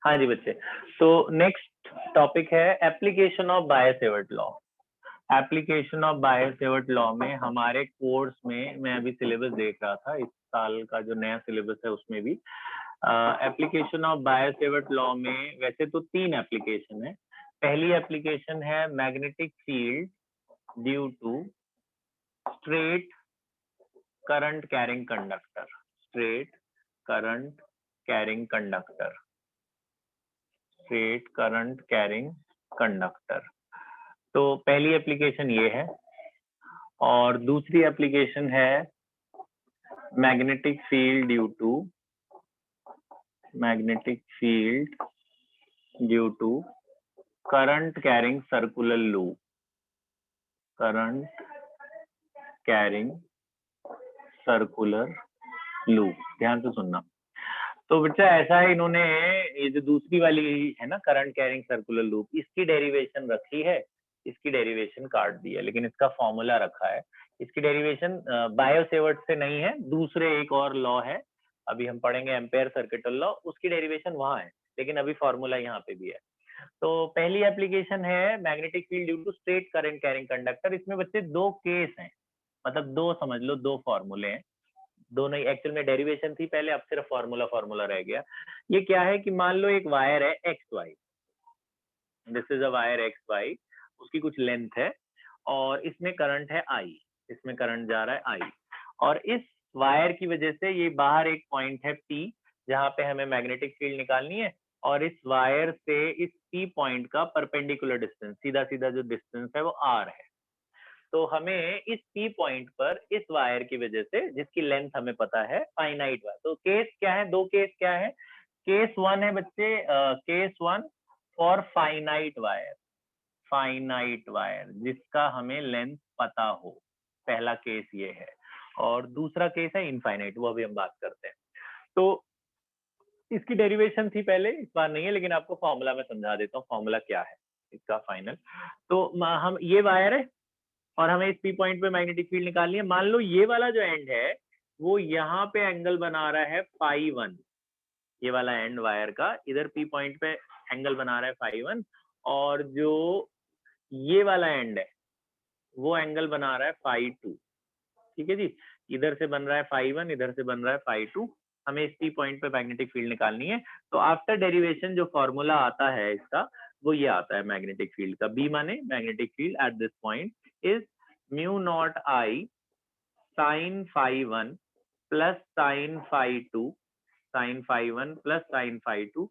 हाँ जी बच्चे, तो नेक्स्ट टॉपिक है application of Biot-Savart law. Application of Biot-Savart law में हमारे कोर्स में, मैं अभी सिलेबस देख रहा था, इस साल का जो नया सिलेबस है उसमें भी एप्लीकेशन ऑफ बायो-सेवर्ट लॉ में वैसे तो 3 एप्लीकेशन है। पहली एप्लीकेशन है magnetic field due to straight current carrying conductor. Straight current carrying conductor. Straight current carrying conductor. तो पहली एप्लीकेशन ये है, और दूसरी एप्लीकेशन है magnetic field due to current carrying circular loop. Current carrying circular loop, ध्यान से सुनना। तो बच्चा ऐसा है, इन्होंने ये जो दूसरी वाली है ना करंट कैरिंग सर्कुलर लूप, इसकी डेरिवेशन रखी है, इसकी डेरिवेशन काट दी है, लेकिन इसका फॉर्मूला रखा है। इसकी डेरिवेशन बायो-सेवर्ट से नहीं है, दूसरे एक और लॉ है, अभी हम पढ़ेंगे एम्पेयर सर्किटल लॉ, उसकी डेरिवेशन वहां है, लेकिन अभी फॉर्मूला यहाँ पे भी है। तो पहली एप्लीकेशन है magnetic field due to straight current carrying conductor. इसमें बच्चे 2 केस हैं, मतलब 2 समझ लो, 2 फॉर्मूले हैं, दोनों एक्चुअल में डेरिवेशन थी पहले, अब सिर्फ फॉर्मूला रह गया। ये क्या है कि मान लो एक वायर है X Y, this is a wire X Y, उसकी कुछ लेंथ है और इसमें करंट है आई, इसमें करंट जा रहा है आई, और इस वायर की वजह से ये बाहर एक पॉइंट है पी, जहां पे हमें मैग्नेटिक फील्ड निकालनी है, और इस वायर से इस पी पॉइंट का परपेंडिकुलर डिस्टेंस, सीधा सीधा जो डिस्टेंस है वो आर है। तो हमें इस पी पॉइंट पर इस वायर की वजह से, जिसकी लेंथ हमें पता है फाइनाइट वायर, तो केस क्या है, 2 केस क्या है। केस 1 है बच्चे, केस 1 फॉर फाइनाइट वायर जिसका हमें लेंथ पता हो, पहला केस ये है, और दूसरा केस है इनफाइनाइट, वो अभी हम बात करते हैं। तो इसकी डेरिवेशन थी पहले, इस बार नहीं है, लेकिन आपको फॉर्मूला में समझा देता हूँ फॉर्मूला क्या है इसका फाइनल। तो हम ये वायर है और हमें इस पी पॉइंट पे मैग्नेटिक फील्ड निकालनी है। मान लो ये वाला जो एंड है वो यहाँ पे एंगल बना रहा है फाई 1, ये वाला एंड वायर का इधर पी पॉइंट पे एंगल बना रहा है फाई 1, और जो ये वाला एंड है वो एंगल बना रहा है फाई 2। ठीक है जी, इधर से बन रहा है फाई 1, इधर से बन रहा है फाई 2। हमें इस पी पॉइंट पे मैग्नेटिक फील्ड निकालनी है। तो आफ्टर डेरिवेशन जो फॉर्मूला आता है इसका, वो ये आता है मैग्नेटिक फील्ड का। बी माने magnetic field at this point is mu naught I sine phi 1 plus sine phi 2, sine phi 1 plus sine phi 2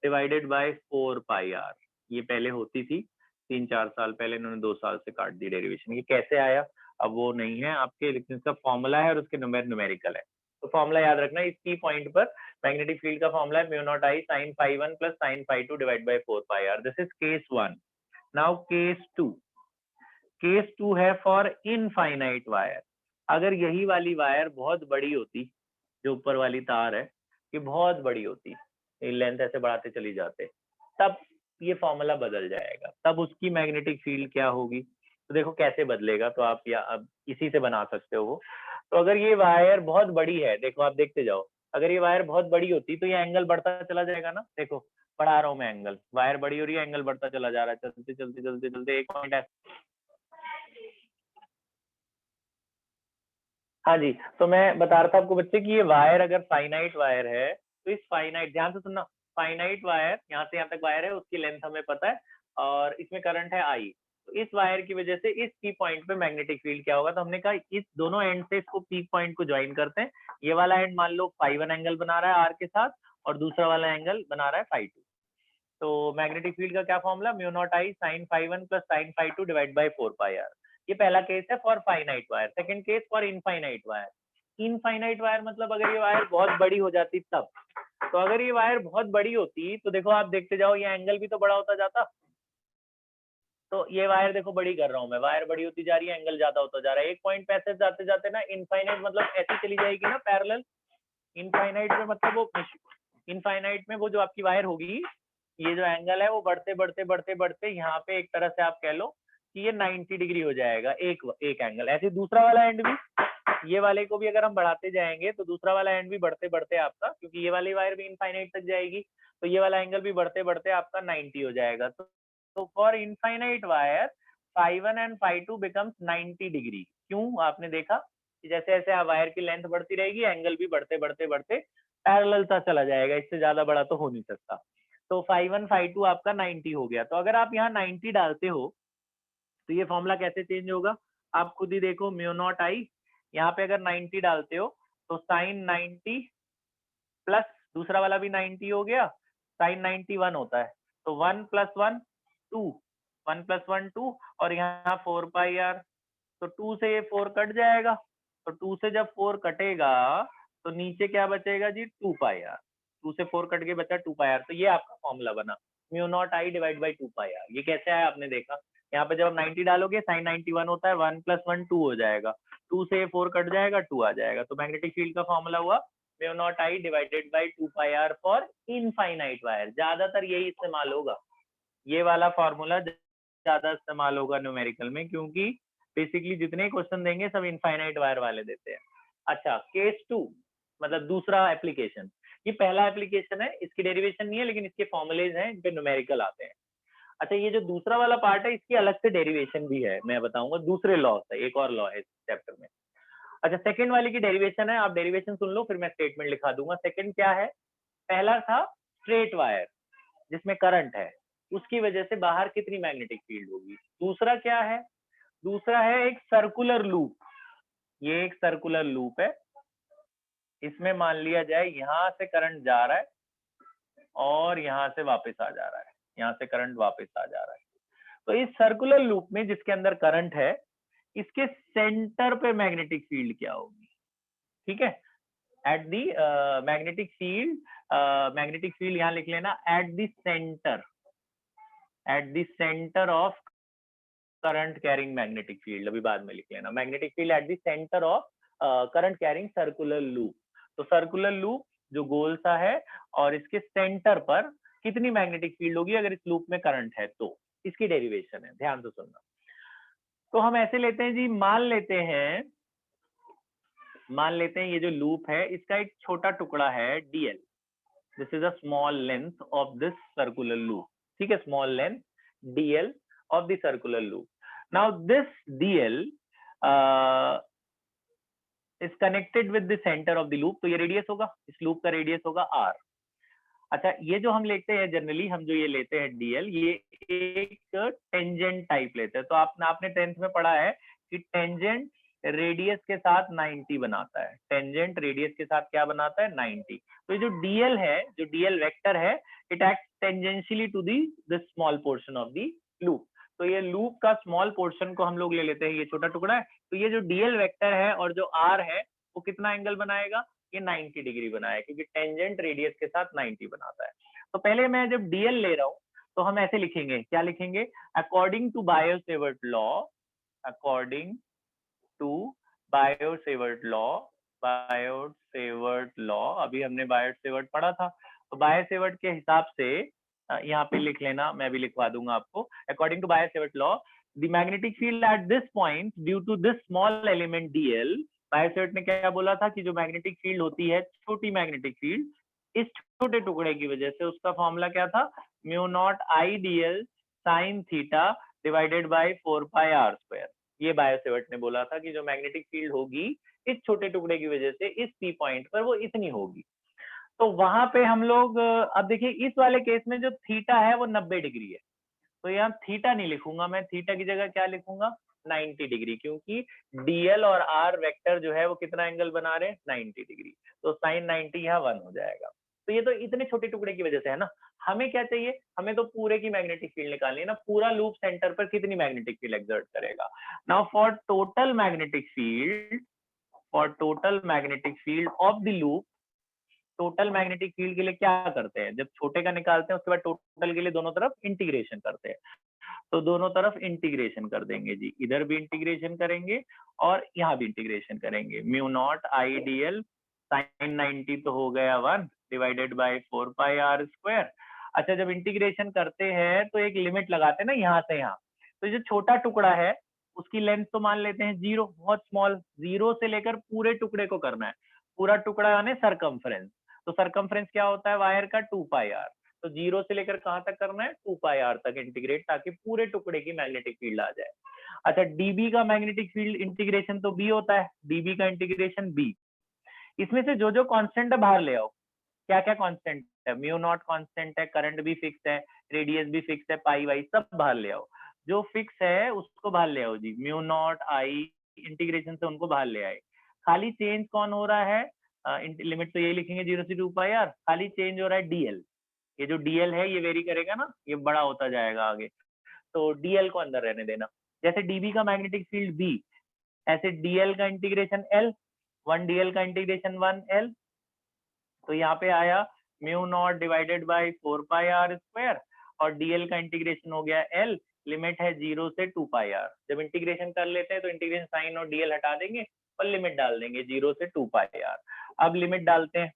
divided by 4 pi r. ये पहले होती थी 3-4 साल पहले, इन्होंने 2 साल से काट दी डेरिवेशन। ये कैसे आया अब वो नहीं है आपके, लेकिन इसका फॉर्मूला है और उसके न्यूमेरिकल है। तो फॉर्मूला याद रखना, इस पी पॉइंट पर मैग्नेटिक फील्ड का फॉर्मूला है mu naught I sine phi 1 plus sine phi 2 divide by 4 pi r. This is case 1। Now case 2, case 2 है फॉर इनफाइनाइट वायर। अगर यही वाली वायर बहुत बड़ी होती, जो ऊपर वाली तार है ये बहुत बड़ी होती, लेंथ ऐसे बढ़ाते चली जाते, तब ये फॉर्मूला बदल जाएगा, तब उसकी मैग्नेटिक फील्ड क्या होगी। तो देखो कैसे बदलेगा, तो आप या अब इसी से बना सकते हो वो। तो अगर ये वायर बहुत बड़ी है, देखो आप देखते जाओ, अगर ये वायर बहुत बड़ी होती तो ये एंगल बढ़ता चला जाएगा ना। देखो बढ़ा रहा हूँ मैं एंगल, वायर बड़ी हो रही है, एंगल बढ़ता चला जा रहा है, चलते चलते चलते चलते एक पॉइंट है। हाँ जी, तो मैं बता रहा था आपको बच्चे कि ये वायर अगर फाइनाइट वायर है, तो इस फाइनाइट, ध्यान से सुनना, फाइनाइट वायर यहाँ से यहाँ तक वायर है, उसकी लेंथ हमें पता है और इसमें करंट है आई। तो इस वायर की वजह से इस पी पॉइंट पे मैग्नेटिक फील्ड क्या होगा, तो हमने कहा इस दोनों एंड से इसको पी पॉइंट को ज्वाइन करते हैं। ये वाला एंड मान लो फाई 1 एंगल बना रहा है आर के साथ, और दूसरा वाला एंगल बना रहा है फाई 2। तो मैग्नेटिक फील्ड का क्या formula, mu naught I sine phi 1 plus sine phi 2 divide by 4 pi r. ये पहला केस है for finite wire. Second case for infinite wire. Infinite wire मतलब अगर ये वायर बहुत बड़ी हो जाती तब। तो अगर ये वायर बहुत बड़ी होती तो देखो आप देखते जाओ, ये एंगल भी तो बड़ा होता जाता। तो ये वायर देखो बड़ी कर रहा हूं मैं, वायर बड़ी होती जा रही है, एंगल ज्यादा होता जा रहा है। एक पॉइंट पे ऐसे जाते जाते ना इनफाइनाइट मतलब ऐसी चली जाएगी ना पैरेलल। इनफाइनाइट में मतलब वो, इनफाइनाइट में वो जो आपकी वायर होगी, ये जो एंगल है वो बढ़ते बढ़ते बढ़ते बढ़ते यहाँ पे एक तरह से आप कह लो कि ये 90 डिग्री हो जाएगा एक एंगल। ऐसे दूसरा वाला एंड भी ये वाले को भी अगर हम बढ़ाते जाएंगे तो दूसरा वाला एंड भी बढ़ते बढ़ते आपका, क्योंकि ये वाली वायर भी इनफाइनाइट तक जाएगी, तो ये वाला एंगल भी बढ़ते बढ़ते आपका 90 हो जाएगा। तो for infinite wire phi1 and phi2 becomes 90 degree. क्यों? आपने देखा कि जैसे जैसे वायर की लेंथ बढ़ती रहेगी, एंगल भी बढ़ते बढ़ते बढ़ते पैरेलल सा चला जाएगा, इससे ज्यादा बड़ा तो हो नहीं सकता। तो phi1 phi2 आपका 90 हो गया। तो अगर आप यहाँ 90 डालते हो तो ये फॉर्मूला कैसे चेंज होगा, आप खुद ही देखो, म्यू नॉट आई, यहाँ पे अगर 90 डालते हो तो साइन 90 प्लस दूसरा वाला भी 90 हो गया, साइन 91 होता है, तो 1 + 1 2, 1 + 1 2, और यहाँ 4 पाई आर, तो 2 से ये 4 कट जाएगा, तो 2 से जब 4 कटेगा तो नीचे क्या बचेगा जी, 2 पाई आर, 2 से 4 कट के बचा 2 पाई आर। तो ये आपका फॉर्मूला बना, mu naught I divide by 2 pi r. ये कैसे आया आपने देखा, यहाँ पे जब आप 90 डालोगे साइन 91 होता है, 1 + 1 2 हो जाएगा, 2 से 4 कट जाएगा, 2 आ जाएगा। तो मैग्नेटिक फील्ड का फॉर्मूला हुआ mu naught I divided by 2 pi r for infinite wire. ज्यादातर यही इस्तेमाल होगा, ये वाला फॉर्मूला ज्यादा इस्तेमाल होगा न्यूमेरिकल में, क्योंकि बेसिकली जितने क्वेश्चन देंगे सब इनफाइनाइट वायर वाले देते हैं। अच्छा, केस 2 मतलब दूसरा एप्लीकेशन, ये पहला एप्लीकेशन है, इसकी डेरिवेशन नहीं है लेकिन इसके फॉर्मुलेज हैं, इन पे न्यूमेरिकल आते हैं। अच्छा, ये जो दूसरा वाला पार्ट है इसकी अलग से डेरिवेशन भी है, मैं बताऊंगा, दूसरे लॉ है, एक और लॉ है इस चैप्टर में। अच्छा, सेकंड वाली की डेरिवेशन है, आप डेरिवेशन सुन लो फिर मैं स्टेटमेंट लिखा दूंगा। सेकंड क्या है, पहला था स्ट्रेट वायर जिसमें करंट है, उसकी वजह से बाहर कितनी मैग्नेटिक फील्ड होगी। दूसरा क्या है, दूसरा है एक सर्कुलर लूप, ये एक सर्कुलर लूप है, इसमें मान लिया जाए यहां से करंट जा रहा है और यहां से वापस आ जा रहा है, यहां से करंट वापस आ जा रहा है। तो इस सर्कुलर लूप में जिसके अंदर करंट है, इसके सेंटर पे मैग्नेटिक फील्ड क्या होगी, ठीक है, एट दी मैग्नेटिक फील्ड यहाँ लिख लेना, eight the centre of current carrying magnetic field, अभी बाद में लिख लेना, magnetic field at the centre of current carrying circular loop. तो सर्कुलर लूप जो गोल सा है और इसके सेंटर पर कितनी मैग्नेटिक फील्ड होगी अगर इस लूप में करंट है, तो इसकी डेरिवेशन है, ध्यान से सुनना। तो हम ऐसे लेते हैं जी, मान लेते हैं ये जो लूप है इसका एक छोटा टुकड़ा है dl, this is a small length of this circular loop, ठीक है, small length dl of the circular loop. Now this dl is connected with the centre of the loop, तो ये रेडियस होगा, इस लूप का रेडियस होगा r। अच्छा, ये जो हम लेते हैं जनरली, हम जो ये लेते हैं dl, ये एक टेंजेंट टाइप लेते हैं। तो आपने 10th में पढ़ा है कि टेंजेंट रेडियस के साथ 90 बनाता है, टेंजेंट रेडियस के साथ क्या बनाता है, 90। तो ये जो dl है, जो dl वेक्टर है, it act tangentially to the small portion of the loop. तो ये लूप का स्मॉल पोर्शन को हम लोग ले लेते हैं, ये छोटा टुकड़ा है, तो ये जो dl वेक्टर है और जो r है वो कितना एंगल बनाएगा, ये 90 डिग्री बनाया, क्योंकि टेंजेंट रेडियस के साथ 90 बनाता है। तो पहले मैं जब dl ले रहा हूं तो हम ऐसे लिखेंगे, क्या लिखेंगे, according to Biot-Savart law, according to Biot-Savart law, अभी हमने बायो-सेवर्ट पढ़ा था, तो बायो-सेवर्ट के हिसाब से यहाँ पे लिख लेना, मैं भी लिखवा दूंगा आपको, according to Biot-Savart law the magnetic field at this point due to this small element dl, Biot-Savart ने क्या बोला था कि जो मैग्नेटिक फील्ड होती है, छोटी मैग्नेटिक फील्ड, इस छोटे टुकड़े की वजह से उसका फॉर्मूला क्या था, mu naught I dl sine theta divided by 4 pi r square. ये बायो-सेवर्ट ने बोला था कि जो मैग्नेटिक फील्ड होगी इस छोटे टुकड़े की वजह से इस पी पॉइंट पर वो इतनी होगी। तो वहां पे हम लोग, अब देखिए इस वाले केस में जो थीटा है वो 90 डिग्री है, तो यहाँ थीटा नहीं लिखूंगा मैं, थीटा की जगह क्या लिखूंगा, 90 डिग्री, क्योंकि dl और r वेक्टर जो है वो कितना एंगल बना रहे हैं, 90 डिग्री, तो साइन 90 यहाँ 1 हो जाएगा। तो ये तो इतने छोटे टुकड़े की वजह से है ना, हमें क्या चाहिए, हमें तो पूरे की मैग्नेटिक फील्ड निकालनी है ना, पूरा लूप सेंटर पर कितनी मैग्नेटिक फील्ड एक्सर्ट करेगा। Now for total magnetic field of the loop, total magnetic field के लिए क्या करते हैं, जब छोटे का निकालते हैं उसके बाद टोटल के लिए दोनों तरफ इंटीग्रेशन करते हैं, तो दोनों तरफ इंटीग्रेशन कर देंगे जी, इधर भी इंटीग्रेशन करेंगे और यहाँ भी इंटीग्रेशन करेंगे, म्यू नॉट आई dl साइन 90 तो हो गया 1 divided by 4 pi r square. अच्छा, जब इंटीग्रेशन करते हैं तो एक लिमिट लगाते हैं ना यहाँ से यहाँ, तो जो छोटा टुकड़ा है उसकी लेंथ तो मान लेते हैं 0, बहुत स्मॉल, 0 से लेकर पूरे टुकड़े को करना है, पूरा टुकड़ा यानी सरकमफ्रेंस। तो सरकमफ्रेंस क्या होता है वायर का 2 पाई आर। तो 0 से लेकर कहां तक करना है 2 पाई आर तक इंटीग्रेट, ताकि पूरे टुकड़े की मैग्नेटिक फील्ड आ जाए। अच्छा, डीबी का मैग्नेटिक फील्ड इंटीग्रेशन तो बी होता है, डीबी का इंटीग्रेशन बी। इसमें से जो जो कांस्टेंट है बाहर ले आओ। क्या क्या कांस्टेंट है, म्यू नॉट कांस्टेंट है, करंट भी फिक्स है, रेडियस भी फिक्स है, पाई वाई सब बाहर ले आओ। जो फिक्स है उसको बाहर ले आओ जी, म्यू नॉट आई इंटीग्रेशन से उनको बाहर ले आए। खाली चेंज कौन हो रहा है, लिमिट तो यही लिखेंगे 0 से 2 पाई आर, खाली चेंज हो रहा है डीएल। ये जो डीएल है ये वेरी करेगा ना, ये बड़ा होता जाएगा आगे, तो डीएल को अंदर रहने देना। जैसे डीबी का मैग्नेटिक फील्ड बी, ऐसे डीएल का इंटीग्रेशन एल, 1 डीएल का इंटीग्रेशन 1 एल। तो यहाँ पे आया mu naught divided by 4 pi r square, और डीएल का इंटीग्रेशन हो गया एल, लिमिट है 0 से 2 पाई आर। जब इंटीग्रेशन कर लेते हैं तो इंटीग्रेशन साइन और डीएल हटा देंगे और लिमिट डाल देंगे 0 से 2 पाई आर। अब लिमिट डालते हैं,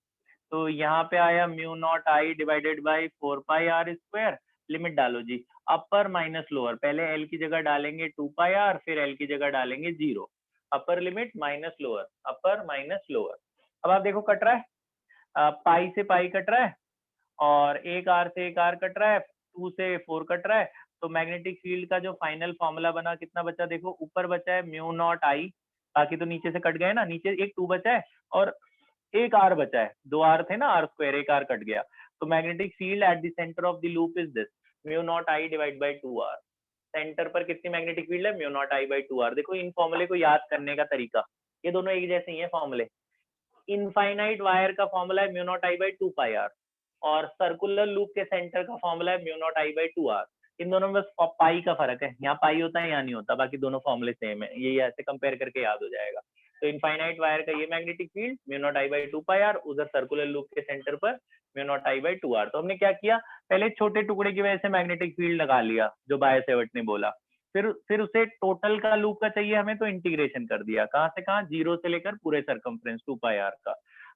तो यहाँ पे आया mu naught I divided by 4 pi r square, limit डालो जी, अपर माइनस लोअर, पहले एल की जगह डालेंगे 2 पाई आर, फिर एल की जगह डालेंगे 0, अपर लिमिट माइनस लोअर, अपर माइनस लोअर। अब आप देखो कट रहा है, पाई से पाई कट रहा है, और एक आर से एक आर कट रहा है, 2 से 4 कट रहा है। तो मैग्नेटिक फील्ड का जो फाइनल फॉर्मूला बना कितना बचा, देखो ऊपर बचा है म्यू नॉट आई, बाकी तो नीचे से कट गए ना, नीचे एक 2 बचा है और एक आर बचा है, 2 आर थे ना, आर स्क्वायर, एक आर कट गया। तो magnetic field at the centre of the loop is this mu naught I divide by 2 r. Centre पर कितनी मैग्नेटिक फील्ड है, mu naught I by 2 r. देखो इन फॉर्मूले को याद करने का तरीका, ये दोनों एक जैसे ही है फॉर्मूले। इनफाइनाइट वायर का फॉर्मूला है mu naught I by 2 pi R, और सर्कुलर लूप के सेंटर का फॉर्मूला है mu naught I by 2 R. इन दोनों में बस पाई का फर्क है, यहाँ पाई होता है यहाँ नहीं होता, बाकी दोनों फॉर्मूले सेम है, ये ऐसे कंपेयर करके याद हो जाएगा। तो इनफाइनाइट वायर का ये magnetic field mu naught I by 2 pi r, उधर सर्कुलर लूप के सेंटर पर mu naught I by 2 r. तो हमने क्या किया, पहले छोटे टुकड़े की वजह से मैग्नेटिक फील्ड लगा लिया जो बाय सेवर्ट ने बोला, फिर उसे टोटल का लूप का चाहिए हमें, तो इंटीग्रेशन कर दिया, कहाँ से कहाँ, 0 से लेकर पूरे सरकमफ्रेंस 2 पाई आर का।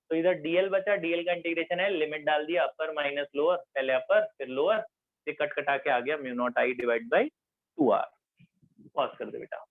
तो इधर डीएल बचा, डीएल का इंटीग्रेशन है, लिमिट डाल दिया अपर माइनस लोअर, पहले अपर फिर लोअर, फिर कट कटा के आ गया mu naught I divide by 2 r. Pause कर दे बेटा।